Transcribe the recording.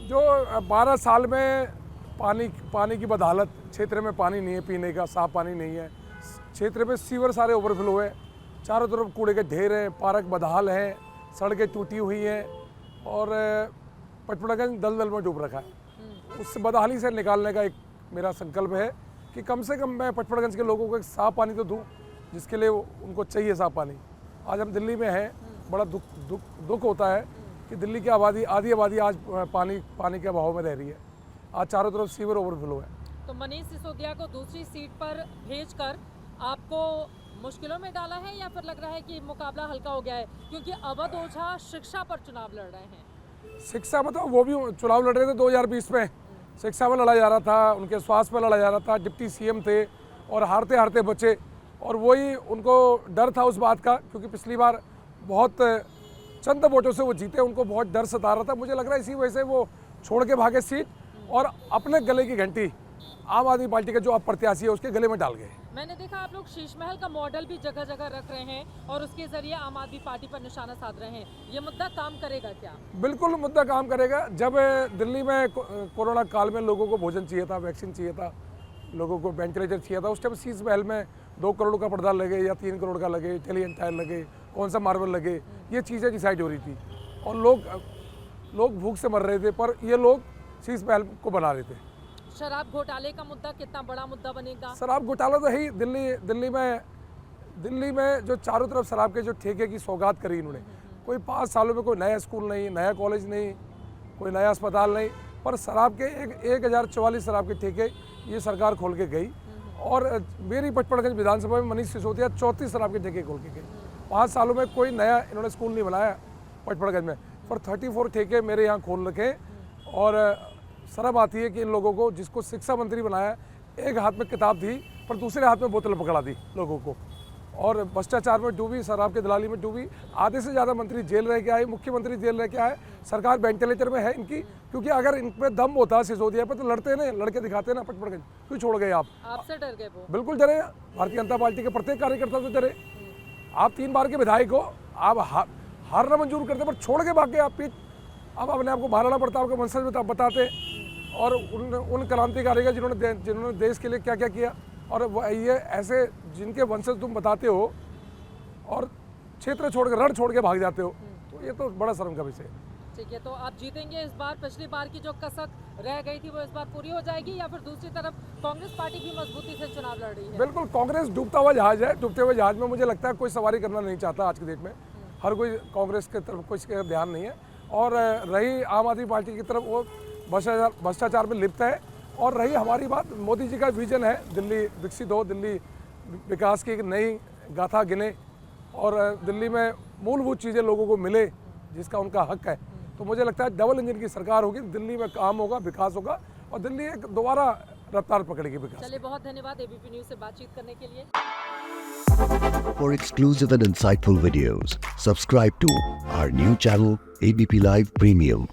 जो 12 साल में पानी की बदहालत, क्षेत्र में पानी नहीं है पीने का, साफ पानी नहीं है, क्षेत्र में सीवर सारे ओवरफ्लो है, चारों तरफ कूड़े के ढेर हैं, पार्क बदहाल हैं, सड़कें टूटी हुई हैं और पचपड़ागंज दलदल में डूब रखा है। उस बदहाली से निकालने का एक मेरा संकल्प है कि कम से कम मैं पचपड़ागंज के लोगों को एक साफ़ पानी तो दूँ, जिसके लिए उनको चाहिए साफ़ पानी। आज हम दिल्ली में हैं, बड़ा दुख होता है कि दिल्ली की आधी आबादी आज पानी के अभाव में रह रही है। आज चारों तरफ सीवर ओवरफ्लो है। तो मनीष सिसोदिया को दूसरी सीट पर भेजकर आपको मुश्किलों में डाला है या फिर लग रहा है कि मुकाबला हल्का हो गया है, क्योंकि अवध ओझा शिक्षा पर चुनाव लड़ रहे हैं? शिक्षा में तो वो भी चुनाव लड़ रहे थे 2020 में, शिक्षा में लड़ा जा रहा था, उनके स्वास्थ्य में लड़ा जा रहा था, डिप्टी सीएम थे और हारते हारते बचे। और वही उनको डर था उस बात का, क्योंकि पिछली बार बहुत चंद वोटों से वो जीते, उनको बहुत डर सता रहा था। मुझे लग रहा है इसी वजह से वो छोड़ के भागे सीट और अपने गले की घंटी आम आदमी पार्टी के जो अब प्रत्याशी है उसके गले में डाल गए। मैंने देखा आप लोग शीश महल का मॉडल भी जगह जगह रख रहे हैं और उसके जरिए आम आदमी पार्टी पर निशाना साध रहे हैं। ये मुद्दा काम करेगा क्या? बिल्कुल मुद्दा काम करेगा। जब दिल्ली में कोरोना काल में लोगों को भोजन चाहिए था, वैक्सीन चाहिए था, लोगों को वेंटिलेटर चाहिए था, उस टाइम शीश महल में 2 करोड़ का पर्दा लगे या 3 करोड़ का लगे, इटालियन टाइल लगे, कौन सा मार्बल लगे, ये चीज़ें डिसाइड हो रही थी और लोग भूख से मर रहे थे, पर ये लोग शीश महल को बना रहे थे। शराब घोटाले का मुद्दा कितना बड़ा मुद्दा बनेगा? शराब घोटाला तो है ही। दिल्ली में जो चारों तरफ शराब के जो ठेके की सौगात करी इन्होंने, कोई 5 सालों में कोई नया स्कूल नहीं, नया कॉलेज नहीं, कोई नया अस्पताल नहीं, पर शराब के 1044 शराब के ठेके ये सरकार खोल के गई। और मेरी पचपड़ागंज विधानसभा में मनीष सिसोदिया 34 शराब के ठेके खोल के गए। 5 सालों में कोई नया इन्होंने स्कूल नहीं बनाया पचपड़ागंज में, पर 34 ठेके मेरे यहाँ खोल रखे। और शर्म आती है कि इन लोगों को, जिसको शिक्षा मंत्री बनाया, एक हाथ में किताब दी पर दूसरे हाथ में बोतल पकड़ा दी लोगों को, और भ्रष्टाचार में डूबी, शराब के दलाली में डूबी। आधे से ज़्यादा मंत्री जेल रह के आए, मुख्यमंत्री जेल रह के आए, सरकार वेंटिलेटर में है इनकी। क्योंकि अगर इन पे दम होता सिसोदिया पे तो लड़ते ना, लड़के दिखाते ना पचपड़ागंज। क्यों छोड़ गए आप? आपसे डर गए वो? बिल्कुल डरे। भारतीय जनता पार्टी के प्रत्येक कार्यकर्ता से डरे। आप 3 बार के विधायक हो, आप हारना मंजूर करते पर छोड़ के भाग गए आप पीठ। अब अपने आपको महाराणा प्रताप के वंशज बताते और उन क्रांतिकारी का जिन्होंने देश के लिए क्या क्या किया, और ये ऐसे जिनके वंशज तुम बताते हो और क्षेत्र छोड़ के, रण छोड़ के भाग जाते हो, तो ये तो बड़ा शर्म का विषय है। ठीक है, तो आप जीतेंगे इस बार? पिछली बार की जो कसक रह गई थी वो इस बार पूरी हो जाएगी, या फिर दूसरी तरफ कांग्रेस पार्टी भी मजबूती से चुनाव लड़ रही है? बिल्कुल, कांग्रेस डूबता हुआ जहाज है। डूबते हुए जहाज में मुझे लगता है कोई सवारी करना नहीं चाहता आज के डेट में। हर कोई कांग्रेस की तरफ कोई ध्यान नहीं है, और रही आम आदमी पार्टी की तरफ, वो भ्रष्टाचार में लिप्त है। और रही हमारी बात, मोदी जी का विजन है दिल्ली विकसित हो, दिल्ली विकास की एक नई गाथा गिने और दिल्ली में मूलभूत चीज़ें लोगों को मिले जिसका उनका हक है। तो मुझे लगता है डबल इंजन की सरकार होगी, दिल्ली में काम होगा, विकास होगा और दिल्ली एक दोबारा रफ्तार पकड़ेगी विकास। चलिए, बहुत धन्यवाद एबीपी न्यूज़ से बातचीत करने के लिए। For exclusive and insightful videos, subscribe to our new channel ABP Live Premium.